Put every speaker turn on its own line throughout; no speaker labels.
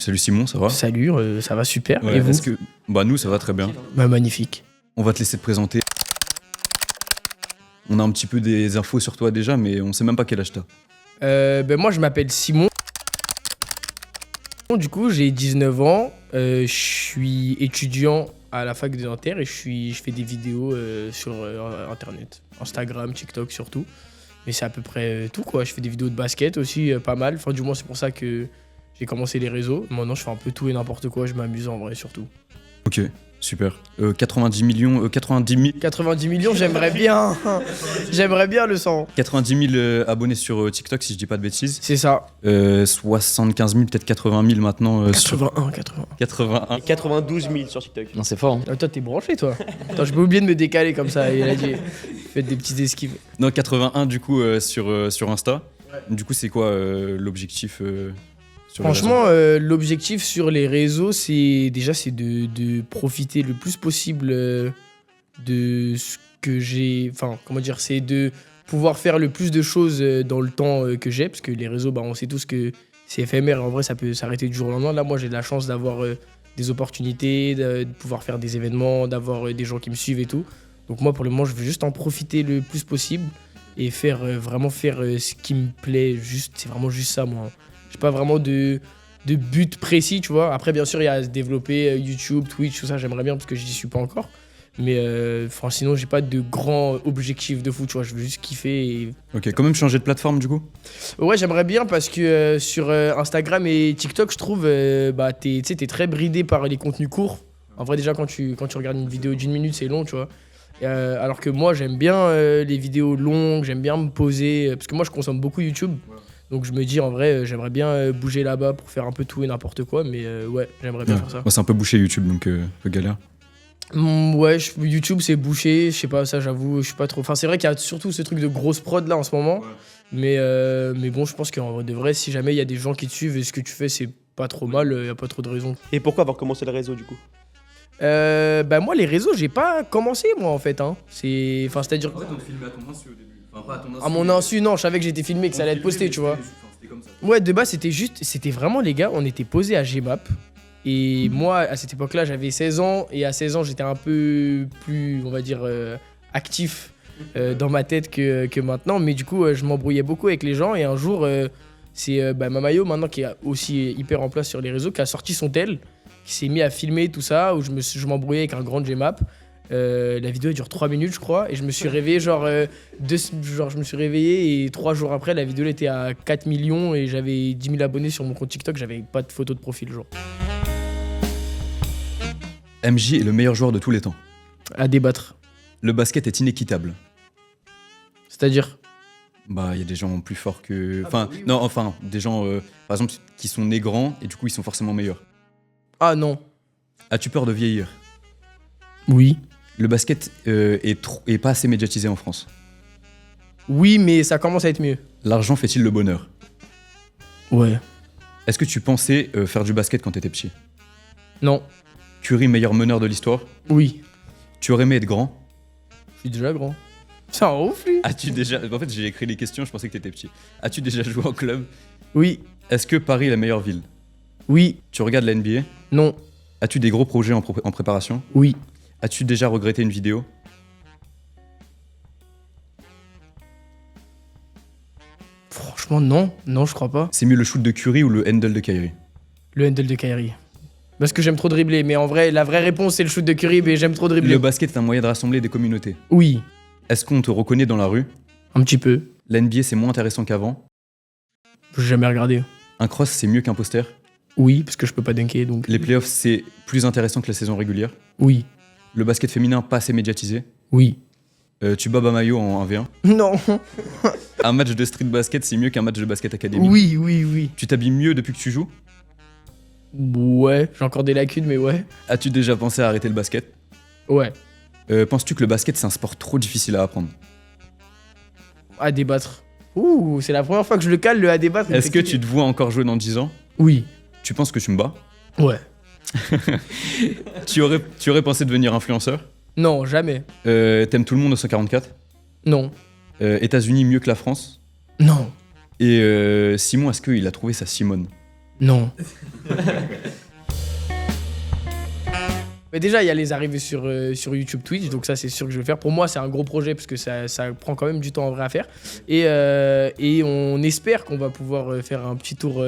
Salut Simon, ça va?
Salut, ça va super.
Ouais,
Et vous?
Nous, ça va très bien.
Bah, magnifique.
On va te laisser te présenter. On a un petit peu des infos sur toi déjà, mais on sait même pas quel âge t'as.
Moi, je m'appelle Simon. Du coup, j'ai 19 ans. Je suis étudiant à la fac de Nanterre et je fais des vidéos sur Internet. Instagram, TikTok surtout. Mais c'est à peu près tout, quoi. Je fais des vidéos de basket aussi, pas mal. Enfin, du moins, c'est pour ça que j'ai commencé les réseaux. Maintenant, je fais un peu tout et n'importe quoi. Je m'amuse en vrai, surtout.
Ok, super. 90 millions, 90 000,
90 millions, j'aimerais bien. J'aimerais bien le sang.
90 000 abonnés sur TikTok, si je dis pas de bêtises.
C'est ça.
75 000, peut-être 80 000 maintenant.
81.
81.
Et 92 000 sur TikTok.
Non, c'est fort. Hein.
Toi, t'es branché, toi. Attends, je vais oublier de me décaler comme ça. Il a dit, faites des petites esquives.
Non, 81 du coup sur Insta. Ouais. Du coup, c'est quoi l'objectif sur les
Franchement, l'objectif sur les réseaux, c'est de profiter le plus possible de ce que j'ai. Enfin, comment dire, c'est de pouvoir faire le plus de choses dans le temps que j'ai, parce que les réseaux, bah, on sait tous que c'est éphémère. En vrai, ça peut s'arrêter du jour au lendemain. Là, moi, j'ai de la chance d'avoir des opportunités, de pouvoir faire des événements, d'avoir des gens qui me suivent et tout. Donc moi, pour le moment, je veux juste en profiter le plus possible et vraiment faire ce qui me plaît. C'est vraiment juste ça, moi. J'ai pas vraiment de but précis, tu vois. Après, bien sûr, il y a à se développer YouTube, Twitch, tout ça, j'aimerais bien parce que j'y suis pas encore. Mais sinon, j'ai pas de grands objectifs de fou, tu vois. Je veux juste kiffer. Et...
Ok, quand même changer de plateforme du coup?
Ouais, j'aimerais bien parce que sur Instagram et TikTok, je trouve, t'es très bridé par les contenus courts. En vrai, déjà, quand tu regardes une vidéo d'1 minute, c'est long, tu vois. Alors que moi, j'aime bien les vidéos longues, j'aime bien me poser. Parce que moi, je consomme beaucoup YouTube. Ouais. Donc je me dis en vrai j'aimerais bien bouger là-bas pour faire un peu tout et n'importe quoi, mais ouais, j'aimerais bien faire ça.
Moi c'est un peu bouché YouTube, donc un peu galère.
Ouais, YouTube c'est bouché, je sais pas, ça j'avoue, je suis pas trop... Enfin c'est vrai qu'il y a surtout ce truc de grosse prod là en ce moment, ouais. Mais bon, je pense qu'en vrai de vrai, si jamais il y a des gens qui te suivent et ce que tu fais c'est pas trop mal, il y a pas trop de raison.
Et pourquoi avoir commencé le réseau du coup?
Moi les réseaux j'ai pas commencé moi en fait, hein. C'est-à-dire...
En fait on te filmait à ton insu au début. Enfin, pas à ton insu,
à mon insu, non, je savais que j'étais filmé, que ça allait être posté, tu vois.
Comme ça.
Ouais, de base, c'était vraiment, les gars, on était posés à Gmap. Et moi, à cette époque-là, j'avais 16 ans. Et à 16 ans, j'étais un peu plus, on va dire, actif dans ma tête que maintenant. Mais du coup, je m'embrouillais beaucoup avec les gens. Et un jour, c'est Mamayo, maintenant, qui est aussi hyper en place sur les réseaux, qui a sorti son tel, qui s'est mis à filmer tout ça, où je m'embrouillais avec un grand Gmap. La vidéo elle dure 3 minutes je crois et je me suis réveillé je me suis réveillé et 3 jours après la vidéo elle était à 4 millions et j'avais 10 000 abonnés sur mon compte TikTok, j'avais pas de photo de profil genre.
MJ est le meilleur joueur de tous les temps.
À débattre.
Le basket est inéquitable.
C'est-à-dire?
Bah il y a des gens plus forts que...
Oui.
Des gens par exemple qui sont nés grands et du coup ils sont forcément meilleurs.
Ah non.
As-tu peur de vieillir?
Oui.
Le basket est pas assez médiatisé en France.
Oui, mais ça commence à être mieux.
L'argent fait-il le bonheur?
Ouais.
Est-ce que tu pensais faire du basket quand t'étais petit?
Non.
Curry, meilleur meneur de l'histoire?
Oui.
Tu aurais aimé être grand?
Je suis déjà grand. C'est un ouf, lui.
As-tu déjà... En fait, j'ai écrit les questions, je pensais que t'étais petit. As-tu déjà joué en club?
Oui.
Est-ce que Paris est la meilleure ville?
Oui.
Tu regardes la NBA?
Non.
As-tu des gros projets en préparation?
Oui.
As-tu déjà regretté une vidéo?
Franchement, non. Non, je crois pas.
C'est mieux le shoot de Curry ou le handle de Kyrie?
Le handle de Kyrie. Parce que j'aime trop dribbler, mais en vrai, la vraie réponse c'est le shoot de Curry, mais j'aime trop dribbler.
Le basket est un moyen de rassembler des communautés.
Oui.
Est-ce qu'on te reconnaît dans la rue?
Un petit peu.
La NBA c'est moins intéressant qu'avant.
J'ai jamais regardé.
Un cross c'est mieux qu'un poster.
Oui, parce que je peux pas dunker donc.
Les playoffs c'est plus intéressant que la saison régulière.
Oui.
Le basket féminin pas assez médiatisé.
Oui.
Tu bats Bamayo en 1v1.
Non.
Un match de street basket c'est mieux qu'un match de basket académique.
Oui.
Tu t'habilles mieux depuis que tu joues?
Ouais, j'ai encore des lacunes, mais ouais.
As-tu déjà pensé à arrêter le basket?
Ouais.
Penses-tu que le basket c'est un sport trop difficile à apprendre?
À débattre. Ouh, c'est la première fois que je le cale, le à débattre.
Est-ce que tu te vois encore jouer dans 10 ans?
Oui.
Tu penses que tu me bats?
Ouais.
Tu aurais pensé devenir influenceur?
Non, jamais.
T'aimes tout le monde au 144?
Non.
États-Unis mieux que la France?
Non.
Et Simon, est-ce qu'il a trouvé sa Simone?
Non. Mais déjà, il y a les arrivées sur YouTube, Twitch, donc ça, c'est sûr que je vais le faire. Pour moi, c'est un gros projet parce que ça prend quand même du temps en vrai à faire. Et on espère qu'on va pouvoir faire un petit tour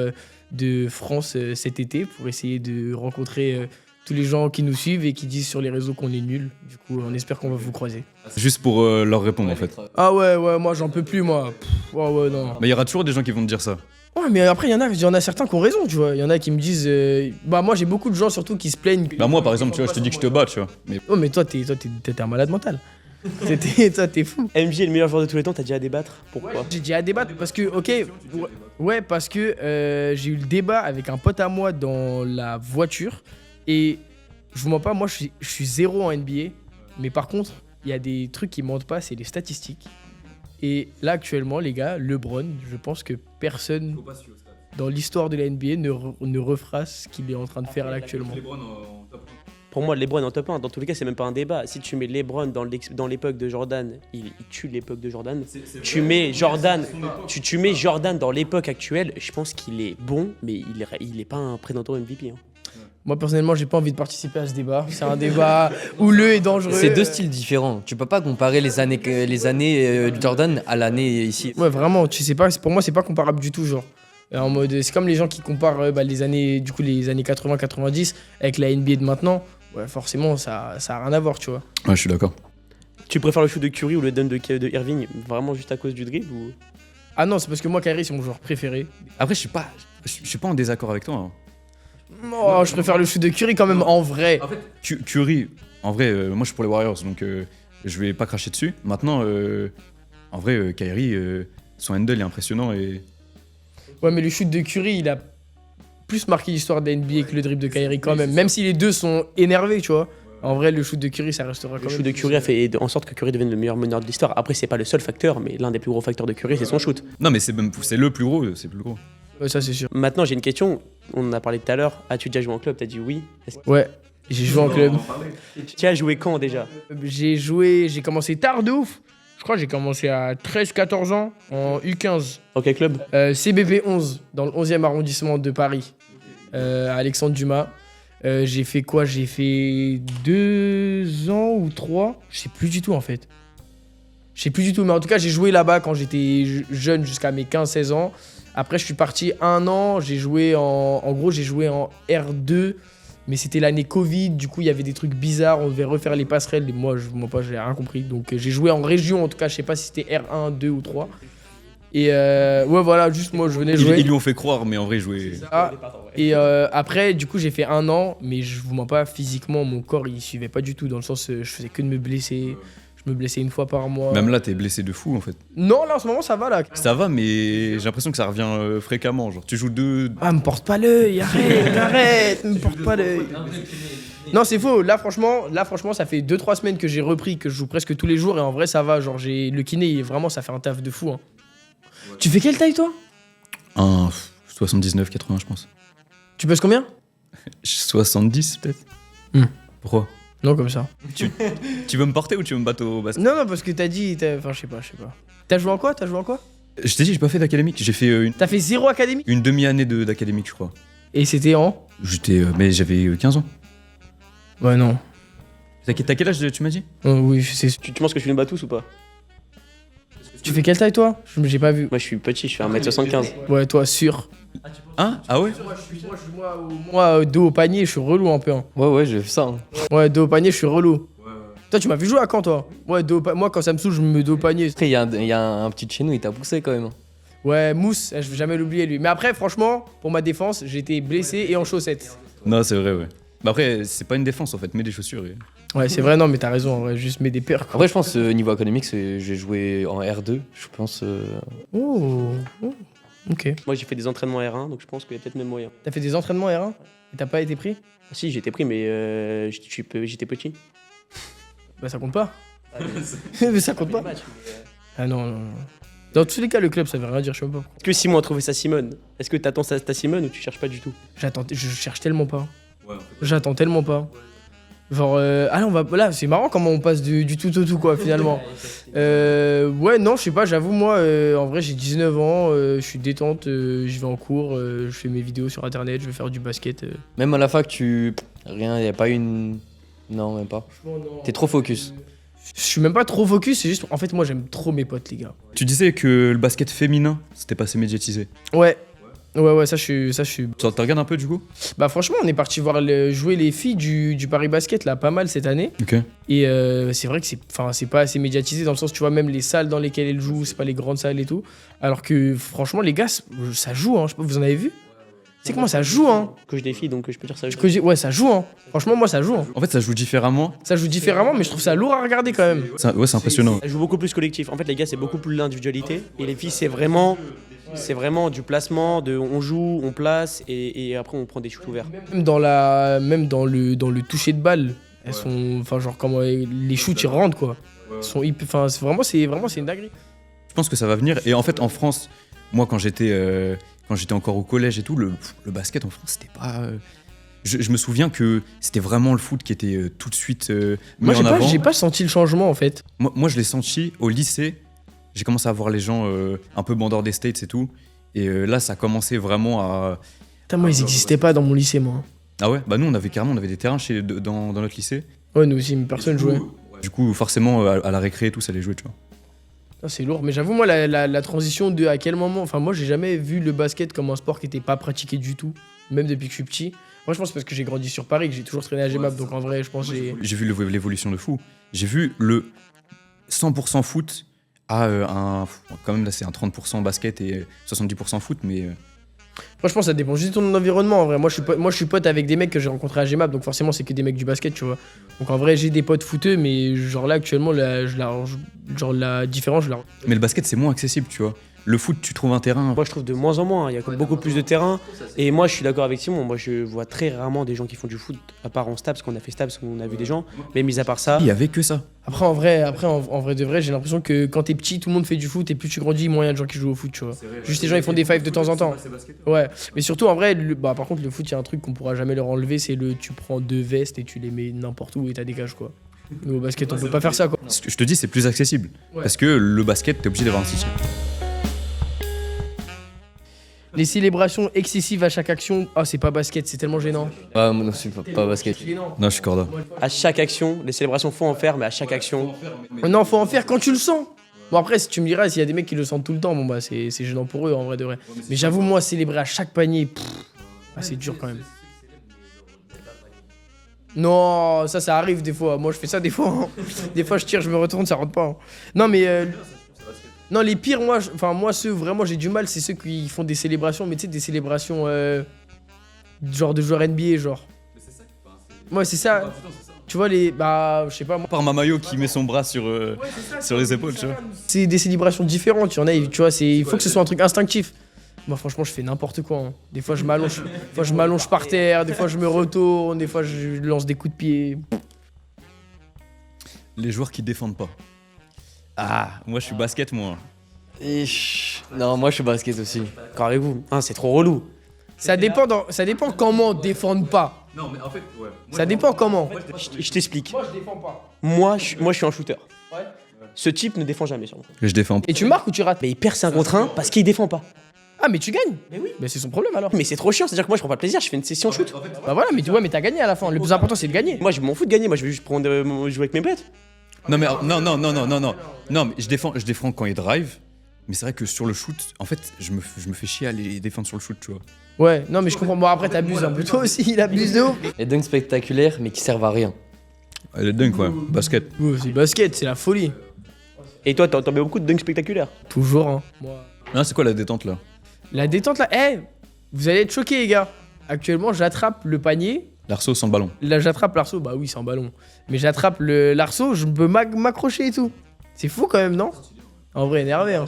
de France cet été pour essayer de rencontrer tous les gens qui nous suivent et qui disent sur les réseaux qu'on est nuls. Du coup, on espère qu'on va vous croiser.
Juste pour leur répondre en fait.
Ah ouais, moi, j'en peux plus, moi. Ouais, non.
Mais il y aura toujours des gens qui vont te dire ça.
Ouais, mais après, il y en a certains qui ont raison, tu vois. Il y en a qui me disent. Bah, moi, j'ai beaucoup de gens surtout qui se plaignent.
Bah moi par exemple, tu vois, je te dis que je te bats, tu vois. Mais
Oh, mais toi, t'es un malade mental. Toi, t'es fou.
MJ est le meilleur joueur de tous les temps, t'as déjà à débattre. Pourquoi?
J'ai dit à débattre parce que, ouais, parce que j'ai eu le débat avec un pote à moi dans la voiture. Et je vous mens pas, moi, je suis zéro en NBA. Mais par contre, il y a des trucs qui mentent pas, c'est les statistiques. Et là, actuellement, les gars, LeBron, je pense que personne dans l'histoire de la NBA ne refera ce qu'il est en train de faire là actuellement.
Pour moi, LeBron en top 1. Dans tous les cas, c'est même pas un débat. Si tu mets LeBron dans l'époque de Jordan, il tue l'époque de Jordan. Tu mets Jordan dans l'époque actuelle, je pense qu'il est bon, mais il est pas un prétendant MVP. Hein.
Moi, personnellement, j'ai pas envie de participer à ce débat. C'est un débat houleux et dangereux.
C'est deux styles différents. Tu peux pas comparer les années de Jordan à l'année ici.
Ouais, vraiment, tu sais pas, pour moi, c'est pas comparable du tout, genre. En mode, c'est comme les gens qui comparent les années 80-90 avec la NBA de maintenant. Ouais, forcément, ça a rien à voir, tu vois.
ouais, je suis d'accord.
Tu préfères le shoot de Curry ou le dunk de Irving vraiment juste à cause du dribble ou...
Ah non, c'est parce que moi, Kyrie, c'est mon joueur préféré.
Après, je suis pas en désaccord avec toi. Hein.
Oh, je préfère le shoot de Curry quand même, en vrai.
En fait, Curry, en vrai, moi je suis pour les Warriors, donc je vais pas cracher dessus. Maintenant, en vrai, Kyrie, son handle est impressionnant et.
Ouais, mais le shoot de Curry, il a plus marqué l'histoire de la NBA que le dribble de Kyrie quand même. Même si les deux sont énervés, tu vois. En vrai, le shoot de Curry, ça restera quand
Le
même.
shoot de Curry a fait en sorte que Curry devienne le meilleur meneur de l'histoire. Après, c'est pas le seul facteur, mais l'un des plus gros facteurs de Curry, c'est son shoot.
Non, mais c'est le plus gros, c'est le plus gros.
Ouais, ça, c'est sûr.
Maintenant, j'ai une question. On en a parlé tout à l'heure. As-tu déjà joué en club? T'as dit oui.
Ouais, j'ai joué en club.
Tu as joué quand déjà?
J'ai commencé tard de ouf. Je crois que j'ai commencé à 13-14 ans en U15.
Dans quel club?
CBP 11, dans le 11e arrondissement de Paris. À Alexandre Dumas. J'ai fait quoi? J'ai fait 2 ans ou 3. Je sais plus du tout en fait. Je sais plus du tout, mais en tout cas, j'ai joué là-bas quand j'étais jeune jusqu'à mes 15-16 ans. Après, je suis parti 1 an. J'ai joué en gros, j'ai joué en R2. Mais c'était l'année Covid, du coup il y avait des trucs bizarres, on devait refaire les passerelles, et moi j'ai rien compris. Donc j'ai joué en région, en tout cas je sais pas si c'était R1, 2 ou 3. Et ouais voilà, juste moi je venais jouer.
Ils lui ont fait croire, mais en vrai, jouer.
Et après du coup j'ai fait 1 an, mais je vous mens pas, physiquement mon corps il suivait pas du tout, dans le sens je faisais que de me blesser. Je me blessais 1 fois par mois.
Même là, t'es blessé de fou en fait.
Non, là en ce moment ça va là.
Ça va, mais j'ai l'impression que ça revient fréquemment. Genre, tu joues 2.
Ah, me porte pas l'œil, arrête, me porte pas l'œil. Non, c'est faux. Là, franchement, ça fait 2-3 semaines que j'ai repris, que je joue presque tous les jours et en vrai, ça va. Genre, le kiné, vraiment, ça fait un taf de fou. Hein. Tu fais quelle taille, toi?
79, 80, je pense.
Tu pèses combien?
70 peut-être. Pourquoi?
Non, comme ça.
Tu veux me porter ou tu veux me battre au basket?
Non, parce que t'as dit. Enfin, je sais pas. T'as joué en quoi?
Je t'ai dit, j'ai pas fait d'académique. J'ai fait
T'as fait 0 académique?
une demi-année d'académique, je crois.
Et c'était en?
Mais j'avais 15 ans.
Ouais, non.
T'as quel âge tu m'as dit?
Oui, je sais.
Tu penses que je suis une batousse ou pas?
Tu fais quelle taille, toi? J'ai pas vu.
Moi, je suis petit, je fais 1m75.
Ouais, toi, sûr.
Hein? Ah ouais?
Moi, dos au panier, je suis relou un peu. Hein.
Ouais, j'ai fait ça. Hein.
Ouais, dos au panier, je suis relou. Toi, tu m'as vu jouer à quand, toi? Ouais, moi, quand ça me saoule, je me mets dos au panier.
Après, il y a un petit de chez nous, il t'a poussé quand même.
Ouais, Mousse, je vais jamais l'oublier, lui. Mais après, franchement, pour ma défense, j'étais blessé et en chaussettes.
Non, c'est vrai, ouais. Bah après, c'est pas une défense en fait, mets des chaussures.
Ouais, c'est vrai, non, mais t'as raison, en vrai, juste mets des peurs.
Après, je pense niveau académique, j'ai joué en R2, je pense.
Oh, ok.
Moi, j'ai fait des entraînements R1, donc je pense qu'il y a peut-être même moyen.
T'as fait des entraînements R1 et t'as pas été pris?
Ah, si, j'étais pris, mais j'étais petit.
Bah, ça compte pas. Mais ça compte pas. Ah non. Dans tous les cas, le club, ça veut rien dire, je sais même pas.
Est-ce que Simon a trouvé sa Simone? Est-ce que t'attends ta Simone ou tu cherches pas du tout?
Je cherche tellement pas. J'attends tellement pas. Genre, ah non, là, c'est marrant comment on passe du tout au tout, quoi, finalement. Ouais, non, je sais pas, j'avoue, moi, en vrai, j'ai 19 ans, je suis détente, je vais en cours, je fais mes vidéos sur internet, je vais faire du basket.
Même à la fac, rien, y a pas une. Non, même pas. T'es trop focus.
Je suis même pas trop focus, c'est juste, en fait, moi, j'aime trop mes potes, les gars.
Tu disais que le basket féminin, c'était pas assez médiatisé.
Ouais. Ouais, ça, je suis.
Tu regardes un peu du coup?
Bah, franchement, on est parti voir jouer les filles du Paris Basket, là, pas mal cette année.
Ok.
Et c'est vrai que c'est pas assez médiatisé dans le sens, tu vois, même les salles dans lesquelles elles jouent, c'est pas les grandes salles et tout. Alors que franchement, les gars, ça joue, hein. Je sais pas, vous en avez vu? C'est comment ça joue, hein?
Coach des filles, donc je peux dire ça.
Ouais, ça joue, hein. Franchement, moi, ça joue, hein.
En fait, ça joue différemment.
Ça joue différemment, mais je trouve ça lourd à regarder quand même.
Ouais, c'est impressionnant.
Elle joue beaucoup plus collectif. En fait, les gars, c'est beaucoup plus l'individualité. Et les filles, c'est vraiment du placement, on joue, on place, et après, on prend des shoots ouverts.
Même dans le toucher de balle, elles sont. Enfin, genre, comment les shoots ils rentrent, quoi. Ils sont enfin, c'est vraiment, c'est une dinguerie.
Je pense que ça va venir. Et en fait, en France, moi, quand j'étais encore au collège et tout, le basket en France, c'était pas. Je me souviens que c'était vraiment le foot qui était tout de suite mis en avant.
J'ai pas senti le changement en fait.
Moi, je l'ai senti au lycée. J'ai commencé à voir les gens un peu bandeurs des States et tout. Et là, ça a commencé vraiment à.
Putain, moi, ils existaient pas dans mon lycée, moi.
Ah ouais? Bah, nous, on avait des terrains dans notre lycée.
Ouais, nous aussi, mais personne jouait.
Du coup, forcément, à la récré et tout, ça allait jouer, tu vois.
Ah, c'est lourd, mais j'avoue, moi, la transition de à quel moment. Enfin, moi, j'ai jamais vu le basket comme un sport qui était pas pratiqué du tout, même depuis que je suis petit. Moi, je pense parce que j'ai grandi sur Paris, que j'ai toujours traîné à GMAP, donc en vrai, je pense que
J'ai vu l'évolution de fou. J'ai vu le 100% foot à quand même, là, c'est un 30% basket et 70% foot, mais.
Franchement, ça dépend juste de ton environnement en vrai. Moi, je suis pote avec des mecs que j'ai rencontrés à GMAP, donc forcément, c'est que des mecs du basket, tu vois. Donc en vrai, j'ai des potes footeux, mais genre là, actuellement, la différence, je la.
Mais le basket, c'est moins accessible, tu vois. Le foot, tu trouves un terrain.
Moi, je trouve de moins en moins. Il y a beaucoup plus de terrains. Et moi, je suis d'accord avec Simon. Moi, je vois très rarement des gens qui font du foot, à part en Staps, qu'on a fait Staps, on a vu des gens. Mais mis à part ça.
Il y avait que ça.
Après, en vrai de vrai, j'ai l'impression que quand t'es petit, tout le monde fait du foot, et plus tu grandis, moins il y a de gens qui jouent au foot, tu vois. Juste les gens, ils font des fives de temps en temps. Ouais. Mais surtout, en vrai, par contre, le foot, il y a un truc qu'on pourra jamais leur enlever, c'est tu prends 2 vestes et tu les mets n'importe où et t'as des cages, quoi. Nous, au basket, on peut pas faire ça, quoi.
Ce que je te dis, c'est plus accessible.
Ouais.
Parce que le basket, t'es obligé d'avoir un système.
Les célébrations excessives à chaque action, c'est pas basket, c'est tellement gênant.
Ah, moi non, c'est pas basket.
Non, je suis corda.
À chaque action, les célébrations, faut en faire, mais à chaque action.
Non, faut en faire quand tu le sens. Bon, après, si tu me diras, s'il y a des mecs qui le sentent tout le temps, bon, bah, c'est gênant pour eux, en vrai de vrai. Mais j'avoue, moi, célébrer à chaque panier, c'est dur quand même. Non, ça arrive des fois. Moi, je fais ça des fois. Hein. Des fois, je tire, je me retourne, ça rentre pas. Hein. Non, mais. Non, les pires, moi, ceux vraiment j'ai du mal, c'est ceux qui font des célébrations, mais tu sais, des célébrations genre de joueurs NBA, genre. Ouais, c'est ça. Tu vois, je sais pas, moi.
Par Mamayo qui met son bras sur les épaules, tu vois.
C'est des célébrations différentes, il y en a, tu vois, il faut que ce soit un truc instinctif. Moi, franchement, je fais n'importe quoi. Hein. Des fois, je m'allonge par terre, des fois, je me retourne, des fois, je lance des coups de pied.
Les joueurs qui défendent pas. Ah, moi je suis basket, moi.
Non, moi je suis basket aussi.
D'accord avec vous. Hein, c'est trop relou.
Ça dépend comment défendre pas.
Non, mais en fait, ouais.
Ça dépend comment.
Je t'explique.
Moi, je défends pas.
Moi, je suis un shooter.
Ouais.
Ce type ne défend jamais sur moi.
Je défends pas.
Et tu marques ou tu rates?
Mais il perd 5 contre 1 parce qu'il défend pas.
Ah, mais tu gagnes.
Mais oui.
Mais c'est son problème alors.
Mais c'est trop chiant, c'est-à-dire que moi je prends pas de plaisir, je fais une session shoot.
Bah voilà, mais t'as gagné à la fin. Le plus important, c'est de gagner.
Moi je m'en fous de gagner, moi je veux juste prendre jouer avec mes potes.
Non, mais non. Non, mais je défends quand il drive. Mais c'est vrai que sur le shoot, en fait, je me fais chier à les défendre sur le shoot, tu vois.
Ouais, non, mais je comprends. Bon, après, t'abuses un peu. Toi aussi, il abuse de ouf.
Les dunks spectaculaires, mais qui servent à rien.
Les dunks, ouais. Basket.
Ouais, c'est basket, c'est la folie.
Et toi, t'en mets beaucoup de dunks spectaculaires.
Toujours, hein.
Ah, c'est quoi la détente là?
La détente là, vous allez être choqués, les gars. Actuellement, j'attrape le panier.
L'arceau sans le ballon.
Là, j'attrape l'arceau. Bah oui, c'est un ballon. Mais j'attrape l'arceau, je peux m'accrocher et tout. C'est fou quand même, non? En vrai, énervé, hein.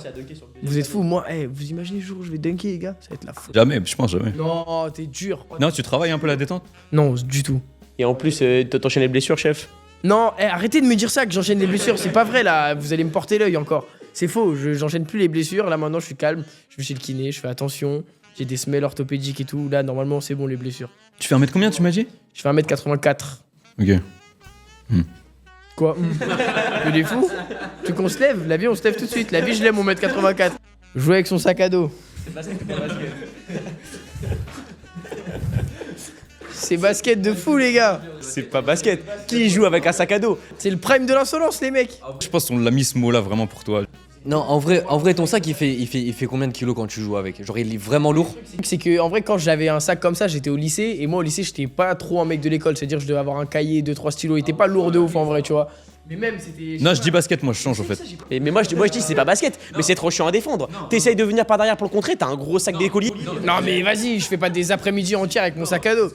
Vous êtes fous, moi, vous imaginez le jour où je vais dunker, les gars? Ça va être la folie.
Jamais, je pense jamais.
Non, t'es dur.
Non, tu travailles un peu la détente?
Non, du tout.
Et en plus, t'enchaînes les blessures, chef.
Non, arrêtez de me dire ça que j'enchaîne les blessures. C'est pas vrai là, vous allez me porter l'œil encore. C'est faux, j'enchaîne plus les blessures. Là maintenant, je suis calme. Je vais chez le kiné, je fais attention. J'ai des semelles orthopédiques et tout. Là, normalement, c'est bon les blessures.
Tu fais 1 mètre combien, tu m'as dit?
Je fais 1m84.
Ok.
Quoi Il est fou. Tu veux qu'on se lève? La vie, on se lève tout de suite. La vie, je l'aime, 1m84. Jouer avec son sac à dos. C'est basket de fou, les gars.
C'est pas basket. Qui joue avec un sac à dos?
C'est le prime de l'insolence, les mecs.
Je pense qu'on l'a mis ce mot-là vraiment pour toi.
Non, en vrai, ton sac, il fait combien de kilos quand tu joues avec? Genre, il est vraiment lourd?
C'est que, en vrai, quand j'avais un sac comme ça, j'étais au lycée. Et moi, au lycée, j'étais pas trop un mec de l'école. C'est-à-dire, je devais avoir un cahier, 2-3 stylos. Il était pas lourd de ouf, en vrai, tu vois. Mais même, c'était.
Non, je dis basket, moi je change en fait.
Mais moi je dis c'est pas basket, mais c'est trop chiant à défendre. T'essayes de venir par derrière pour le contrer, t'as un gros sac d'écolier.
Non, mais vas-y, je fais pas des après-midi entières avec mon sac à dos.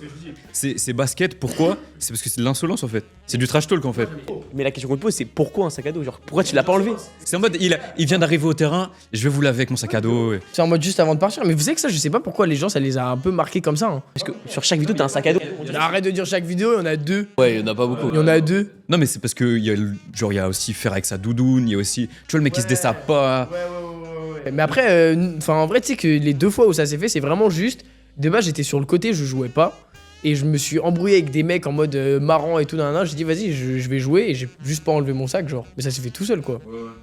C'est basket, pourquoi? C'est parce que c'est de l'insolence en fait. C'est du trash talk en fait.
Mais la question qu'on te pose, c'est pourquoi un sac à dos? Genre, pourquoi tu l'as pas enlevé?
C'est en mode, il vient d'arriver au terrain, je vais vous laver avec mon sac à dos.
C'est en mode juste avant de partir. Mais vous savez que ça, je sais pas pourquoi les gens, ça les a un peu marqués comme ça. Hein.
Parce que sur chaque vidéo, t'as un sac à dos.
Arrête de dire chaque vidéo, il y en a 2.
Ouais, il y en a pas beaucoup.
Il y en a 2.
Non, mais c'est parce que il y a aussi faire avec sa doudoune, il y a aussi. Tu vois, le mec qui se dessape pas.
Ouais. Mais après, en vrai, tu sais que les 2 fois où ça s'est fait, c'est vraiment juste. De base, j'étais sur le côté, je jouais pas. Et je me suis embrouillé avec des mecs en mode marrant et tout. J'ai dit, vas-y, je vais jouer. Et j'ai juste pas enlevé mon sac, genre. Mais ça s'est fait tout seul, quoi.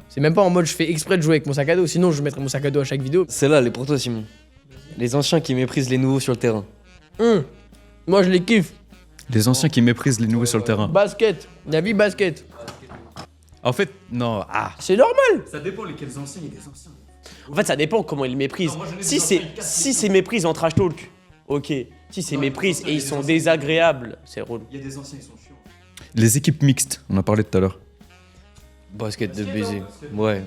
C'est même pas en mode je fais exprès de jouer avec mon sac à dos. Sinon, je mettrais mon sac à dos à chaque vidéo.
Celle-là, elle est pour toi, Simon. Les anciens qui méprisent les nouveaux sur le terrain.
Moi, je les kiffe.
Les anciens qui méprisent les nouveaux sur le terrain.
Basket. La vie, basket.
En fait, non. Ah.
C'est normal.
Ça dépend lesquels anciens, il y a des anciens.
En fait, ça dépend comment ils méprisent. Si c'est méprise en trash talk, ok. Si c'est méprise et ils sont désagréables, c'est relou.
Il y a des anciens, ils sont chiants. Les équipes mixtes, on en parlait tout à l'heure.
Basket de baiser. Ouais.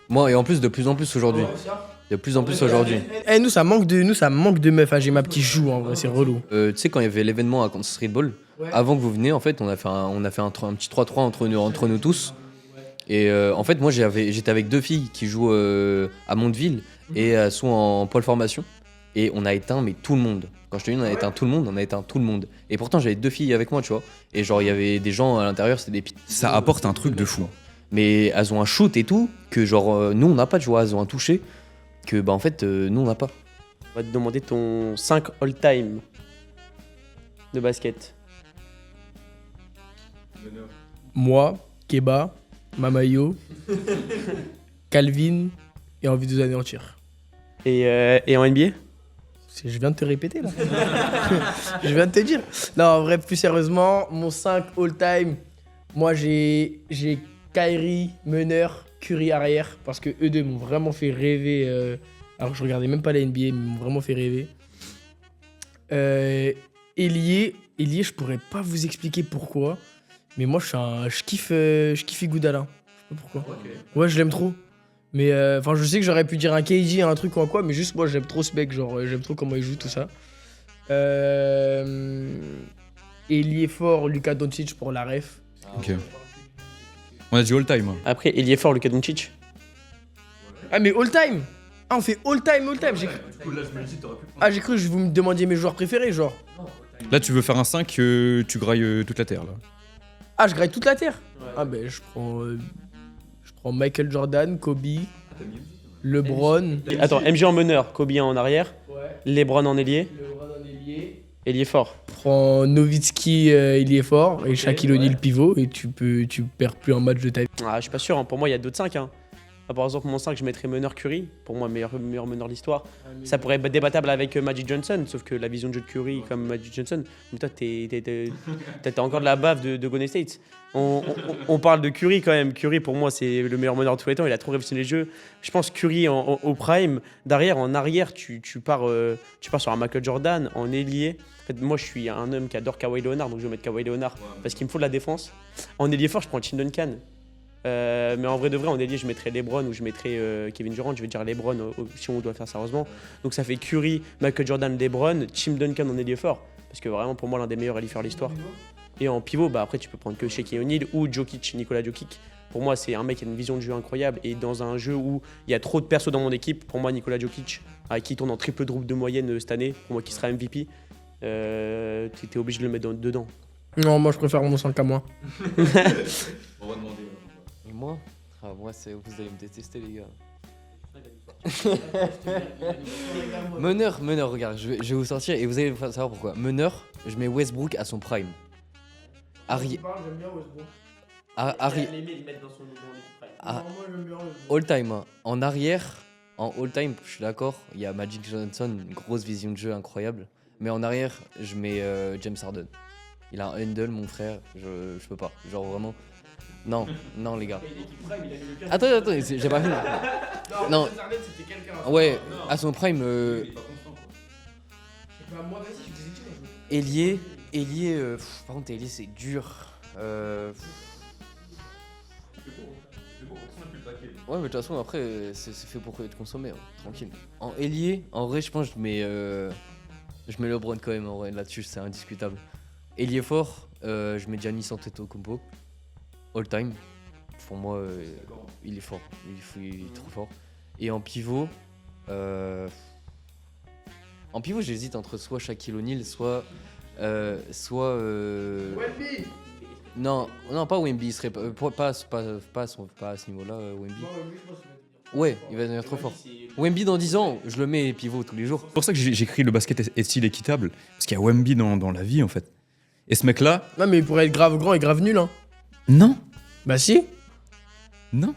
Moi, et en plus, de plus en plus aujourd'hui. De plus en plus aujourd'hui.
Eh, nous, ça manque de meufs. J'ai ma petite joue, en vrai, c'est relou.
Tu sais, quand il y avait l'événement à Counter Street Ball, avant que vous veniez, en fait, on a fait un petit 3-3 entre nous tous. Et en fait, moi, j'étais avec 2 filles qui jouent à Mondeville et elles sont en pôle formation. Et on a éteint, mais tout le monde. Quand je te dis on a éteint tout le monde. Et pourtant, j'avais 2 filles avec moi, tu vois. Et genre, il y avait des gens à l'intérieur, c'était des pites.
Ça apporte un truc de fou.
Mais elles ont un shoot et tout, que genre, nous, on n'a pas, tu vois. Elles ont un toucher, que bah en fait, nous, on n'a pas.
On va te demander ton 5 all-time de basket.
Moi, Keba, Mamayo, Calvin et envie de anéantir.
Et en NBA?
Je viens de te répéter là. Je viens de te dire. Non, en vrai, plus sérieusement, mon 5 all-time, moi j'ai Kyrie, meneur, Curry arrière, parce que eux deux m'ont vraiment fait rêver. Alors que je regardais même pas la NBA, mais ils m'ont vraiment fait rêver. Elie, je pourrais pas vous expliquer pourquoi, mais moi je kiffe Iguodala. Je sais pas pourquoi. Okay. Ouais, je l'aime trop. Mais je sais que j'aurais pu dire un KG, un truc ou quoi, mais juste moi j'aime trop ce mec, genre j'aime trop comment il joue, tout ça. Elie fort, Luka Doncic pour la ref.
Ok. On a dit all time. Hein.
Après, il est fort, Luka Doncic.
Ah, mais all time. Ah, on fait all time. J'ai cru que vous me demandiez mes joueurs préférés, genre.
Là, tu veux faire un 5, tu grailles toute la terre, là.
Ah, je graille toute la terre. Ouais. Ah, ben, je prends Michael Jordan, Kobe, LeBron.
Attends, MJ en meneur, Kobe en arrière, LeBron en ailier. Ailier fort.
Prends Nowitzki, il est fort, et Shaquille O'Neal pivot, et tu perds plus un match de ta vie.
Ah, je suis pas sûr, hein. Pour moi il y a d'autres 5. Hein. Par exemple, mon 5, je mettrais meneur Curry, pour moi meilleur meneur de l'histoire. Ça pourrait être débattable avec Magic Johnson, sauf que la vision de jeu de Curry comme Magic Johnson, mais toi t'as encore de la bave de Golden State. On parle de Curry quand même. Curry pour moi c'est le meilleur meneur de tous les temps, il a trop révolutionné les jeux. Je pense Curry au prime, derrière, en arrière, tu pars sur un Michael Jordan, en ailier. En fait, moi je suis un homme qui adore Kawhi Leonard, donc je vais mettre Kawhi Leonard parce qu'il me faut de la défense. En ailier fort, je prends Tim Duncan. Mais en vrai de vrai, en ailier, je mettrais LeBron ou je mettrais Kevin Durant. Je vais dire LeBron si on doit faire sérieusement. Donc ça fait Curry, Michael Jordan, LeBron, Tim Duncan en ailier fort. Parce que vraiment, pour moi, l'un des meilleurs ailiers forts de l'histoire. Et en pivot, bah après, tu peux prendre que Shaquille O'Neal ou Nikola Jokic. Pour moi, c'est un mec qui a une vision de jeu incroyable. Et dans un jeu où il y a trop de persos dans mon équipe, pour moi, Nikola Jokic, qui tourne en triple-double de moyenne cette année, pour moi, qui sera MVP, t'es obligé de le mettre dedans.
Non, moi, je préfère mon 5 à moi.
On va demander.
Et moi vous allez me détester, les gars. Meneur, regarde, je vais vous sortir et vous allez savoir pourquoi. Meneur, je mets Westbrook à son prime.
J'aime bien Westbrook.
All time, hein. En arrière, en all time, je suis d'accord, il y a Magic Johnson, une grosse vision de jeu incroyable. Mais en arrière, je mets James Harden. Il a un handle, mon frère, je peux pas. Genre vraiment. Non, non, les gars. Attends, j'ai pas fini. Non. Ouais, à son prime. Ailier, par contre, ailier, c'est dur. Ouais, mais de toute façon, après, c'est fait pour être consommé, hein, tranquille. En ailier, en vrai, je pense que je mets LeBron quand même, en vrai, là-dessus, c'est indiscutable. Ailier fort, je mets Giannis Antetokounmpo, all time. Pour moi, il est fort, il est trop fort. Et en pivot, j'hésite entre soit Shaquille O'Neal, soit.
Wemby.
Non, pas Wemby, il serait pas à ce niveau-là, Wemby. Ouais, il va devenir trop fort. Wemby dans 10 ans, je le mets pivot tous les jours.
C'est pour ça que j'écris le basket est-il équitable. Parce qu'il y a Wemby dans la vie, en fait. Et ce mec-là.
Non, mais il pourrait être grave grand et grave nul, hein.
Non.
Bah si.
Non.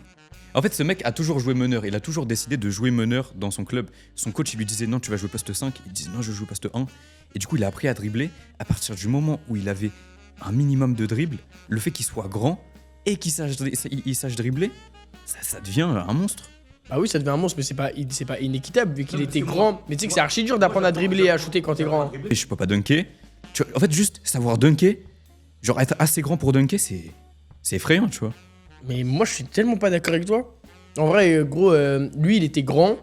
En fait, ce mec a toujours joué meneur. Il a toujours décidé de jouer meneur dans son club. Son coach, il lui disait non, tu vas jouer poste 5. Il disait non, je joue poste 1. Et du coup, il a appris à dribbler. À partir du moment où il avait un minimum de dribble, le fait qu'il soit grand et qu'il sache dribbler, ça devient un monstre.
Bah oui, ça devient un monstre, mais c'est pas inéquitable vu qu'il était grand. Mais tu sais que c'est archi dur d'apprendre à dribbler et à shooter quand t'es grand.
Et je peux pas dunker. En fait, juste savoir dunker, genre être assez grand pour dunker, c'est effrayant, tu vois.
Mais moi, je suis tellement pas d'accord avec toi. En vrai, gros, lui, il était grand.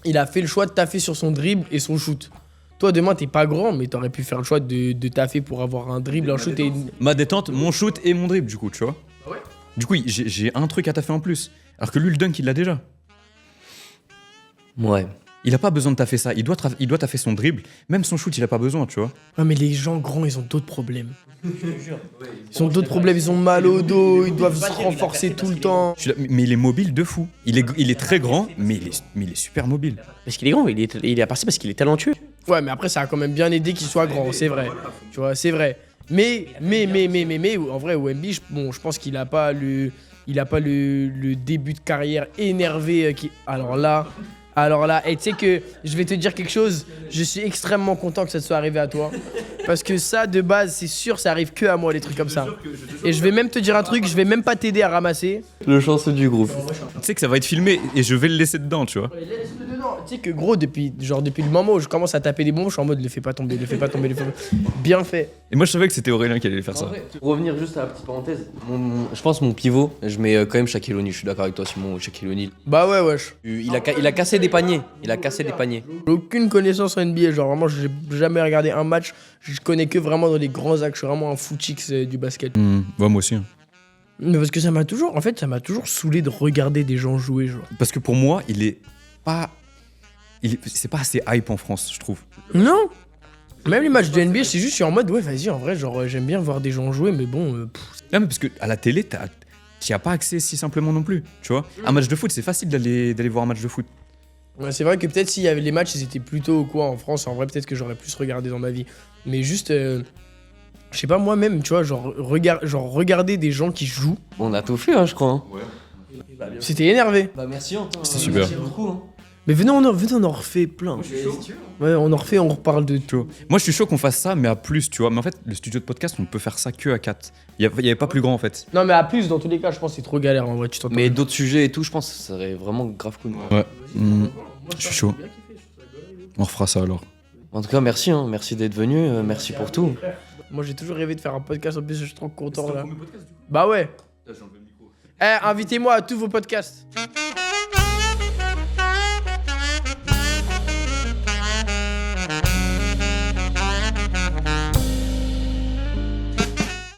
Il a fait le choix de taffer sur son dribble et son shoot. Toi, demain, t'es pas grand, mais t'aurais pu faire le choix de taffer pour avoir un dribble, un shoot et...
Ma détente, mon shoot et mon dribble, du coup, tu vois.
Ouais.
Du coup, j'ai un truc à taffer en plus. Alors que lui, le dunk, il l'a déjà.
Ouais.
Il a pas besoin de taffer ça. Il doit taffer son dribble. Même son shoot, il a pas besoin, tu vois.
Ouais, mais les gens grands, ils ont d'autres problèmes. Ils ont d'autres problèmes, ils ont mal au dos, ils doivent se renforcer tout le temps.
Mais il est mobile de fou. Il est très grand, mais il est super mobile.
Parce qu'il est grand, il est parti parce qu'il est talentueux.
Ouais, mais après, ça a quand même bien aidé qu'il soit grand, c'est vrai. Tu vois, c'est vrai. Mais, en vrai, Wemby, je pense qu'il a pas le début de carrière énervé qui... Alors là, et tu sais que je vais te dire quelque chose, je suis extrêmement content que ça te soit arrivé à toi. Parce que ça, de base, c'est sûr, ça arrive que à moi, les trucs comme ça. Et je vais même te dire un truc, je vais même pas t'aider à ramasser.
Le chanceux du groupe.
Tu sais que ça va être filmé et je vais le laisser dedans, tu vois.
Tu sais que gros, depuis le moment où je commence à taper des bombes, je suis en mode, le fais pas tomber. Bien fait.
Et moi, je savais que c'était Aurélien qui allait faire ça.
Pour revenir juste à la petite parenthèse, je pense mon pivot, je mets quand même Shaquille O'Neal. Je suis d'accord avec toi, Simon, Shaquille O'Neal.
Bah ouais, wesh.
Il a cassé des paniers.
J'ai aucune connaissance en NBA, genre vraiment, j'ai jamais regardé un match. Je connais que vraiment dans les grands axes. Je suis vraiment un footix du basket.
Ouais, moi aussi. Hein.
Mais parce que ça m'a toujours saoulé de regarder des gens jouer, genre.
Parce que pour moi, c'est pas assez hype en France, je trouve.
Non. Même les matchs de NBA, c'est juste, je suis en mode, ouais, vas-y, en vrai, genre, j'aime bien voir des gens jouer, mais bon.
Non, mais parce que à la télé, t'y as pas accès si simplement non plus, tu vois. Un match de foot, c'est facile d'aller voir un match de foot.
Ouais, c'est vrai que peut-être s'il y avait les matchs, ils étaient plutôt quoi en France, en vrai, peut-être que j'aurais plus regardé dans ma vie. Mais juste, je sais pas, moi-même, tu vois, genre regarder des gens qui jouent.
On a tout fait, hein, je crois. Hein.
Ouais. C'était énervé.
Bah merci, Antoine.
C'était super.
Merci beaucoup, hein.
Mais venez, on en refait plein. Ouais, on en refait, on reparle de tout.
Moi, je suis chaud qu'on fasse ça, mais à plus, tu vois. Mais en fait, le studio de podcast, on peut faire ça que à 4. Il y avait pas plus grand, en fait.
Non, mais à plus, dans tous les cas, je pense que c'est trop galère en vrai. Tu t'entends.
Mais d'autres sujets et tout, je pense que ça serait vraiment grave cool.
Ouais. Je suis chaud. On refera ça alors.
En tout cas, merci, hein. Merci d'être venu, merci pour tout.
Moi, j'ai toujours rêvé de faire un podcast, en plus, je suis trop content là. Bah ouais. Invitez-moi à tous vos podcasts.